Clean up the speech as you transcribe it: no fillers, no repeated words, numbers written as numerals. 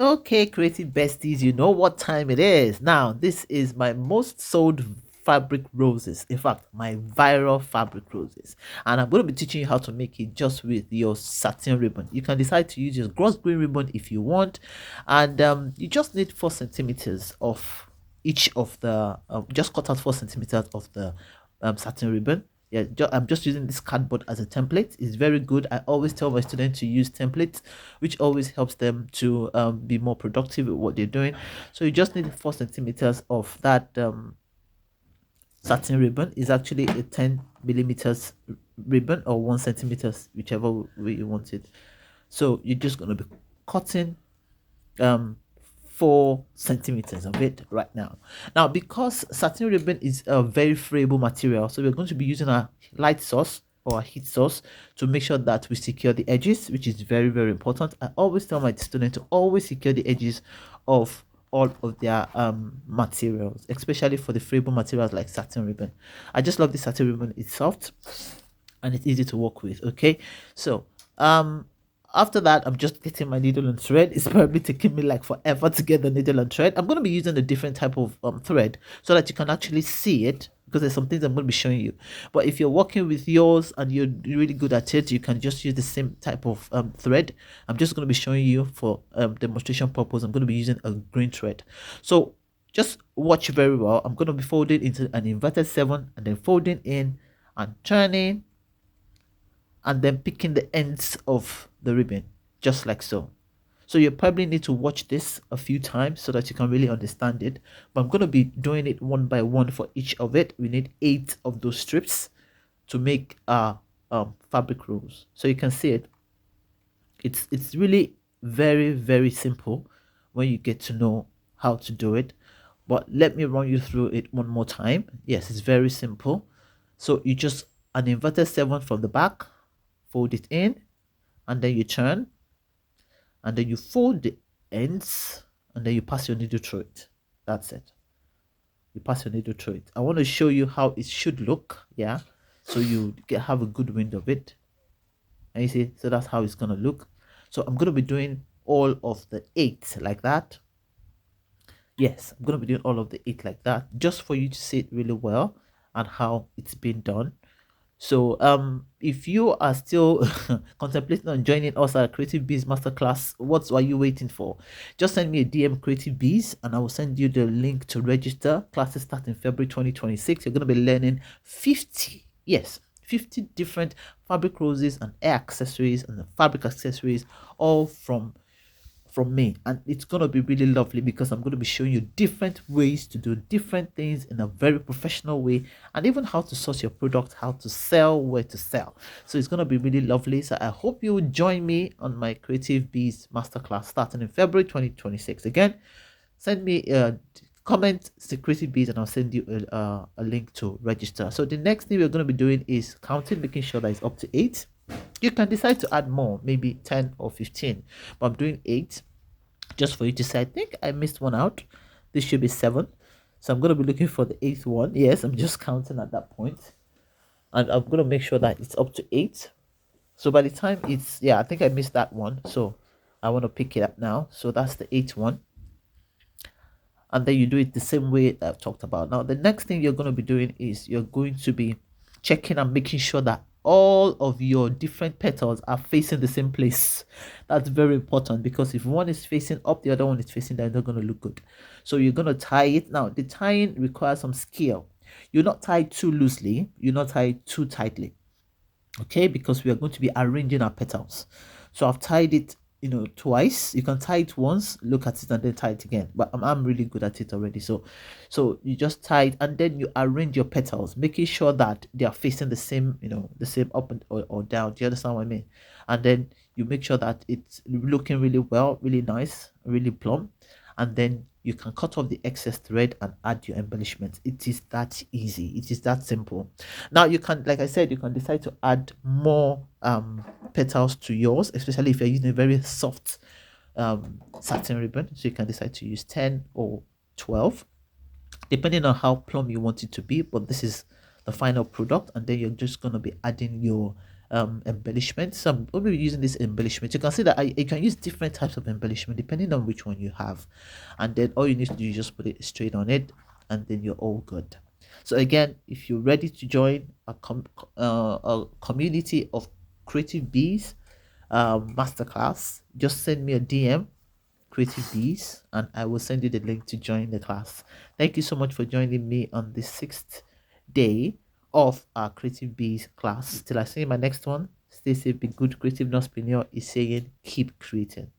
Okay, creative besties, you know what time it is. Now, this is my most sold fabric roses. In fact, my viral fabric roses. And I'm going to be teaching you how to make it just with your satin ribbon. You can decide to use your gross green ribbon if you want. And you just need 4 centimeters of each of the, just cut out 4 centimeters of the satin ribbon. Yeah, I'm just using this cardboard as a template. It's very good. I always tell my students to use templates, which always helps them to be more productive with what they're doing. So you just need 4 centimeters of that satin ribbon. Is actually a 10 millimeters ribbon or 1 centimeters, whichever way you want it. So you're just going to be cutting um 4 centimeters of it right now. Now, because satin ribbon is a very friable material, so we're going to be using a light source or a heat source to make sure that we secure the edges, which is very, very important. I always tell my students to always secure the edges of all of their materials, especially for the friable materials like satin ribbon. I just love the satin ribbon. It's soft and it's easy to work with. Okay, so after that, I'm just getting my needle and thread. It's probably taking me like forever to get the needle and thread. I'm going to be using a different type of thread so that you can actually see it, because there's some things I'm going to be showing you. But if you're working with yours and you're really good at it, you can just use the same type of thread. I'm just going to be showing you for demonstration purpose. I'm going to be using a green thread. So just watch very well. I'm going to be folding into an inverted 7 and then folding in and turning and then picking the ends of the ribbon, just like so. So you probably need to watch this a few times so that you can really understand it. But I'm going to be doing it one by one for each of it. We need 8 of those strips to make our fabric rolls. So you can see it. It's really very, very simple when you get to know how to do it. But let me run you through it one more time. Yes, it's very simple. So you just an inverted 7 from the back, fold it in, and then you turn, and then you fold the ends, and then you pass your needle through it. That's it. You pass your needle through it. I want to show you how it should look, yeah, so you have a good wind of it. And you see, so that's how it's gonna look. So I'm gonna be doing all of the 8 like that. Yes, I'm gonna be doing all of the 8 like that, just for you to see it really well and how it's been done. So if you are still contemplating on joining us at Creative Bees Masterclass, what are you waiting for? Just send me a DM Creative Bees and I will send you the link to register. Classes start in February 2026. You're going to be learning 50, yes, 50 different fabric roses and hair accessories and the fabric accessories, all from me. And it's going to be really lovely because I'm going to be showing you different ways to do different things in a very professional way, and even how to source your product, how to sell, where to sell. So it's going to be really lovely. So I hope you will join me on my Creative Bees Masterclass starting in February 2026. Again, send me a comment Creative Bees and I'll send you a link to register. So the next thing we're going to be doing is counting, making sure that it's up to 8. You can decide to add more, maybe 10 or 15, but I'm doing 8 just for you to say, I think I missed one out. This should be 7. So I'm going to be looking for the 8th one. Yes, I'm just counting at that point. And I'm going to make sure that it's up to 8. So by the time it's, yeah, I think I missed that one. So I want to pick it up now. So that's the 8th one. And then you do it the same way that I've talked about. Now, the next thing you're going to be doing is you're going to be checking and making sure that all of your different petals are facing the same place. That's very important, because if one is facing up, the other one is facing down, it's not going to look good. So you're going to tie it. Now, the tying requires some skill. You're not tied too loosely, you're not tied too tightly, okay, because we are going to be arranging our petals. So I've tied it, twice. You can tie it once, look at it, and then tie it again, but I'm really good at it already. So you just tie it and then you arrange your petals, making sure that they are facing the same, the same up or down. Do you understand what I mean? And then you make sure that it's looking really well, really nice, really plump, and then you can cut off the excess thread and add your embellishments. It is that easy. It is that simple. Now you can, like I said, you can decide to add more petals to yours, especially if you're using a very soft satin ribbon. So you can decide to use 10 or 12, depending on how plump you want it to be. But this is the final product, and then you're just going to be adding your embellishment. So I'm going to be using this embellishment. You can see that you can use different types of embellishment depending on which one you have, and then all you need to do is just put it straight on it, and then you're all good. So again, if you're ready to join a community of creative bees masterclass, just send me a DM, creative bees, and I will send you the link to join the class. Thank you so much for joining me on the sixth day of our creative bees class. Till I see you in my next one, stay safe, be good. Creative Entrepreneur is saying keep creating.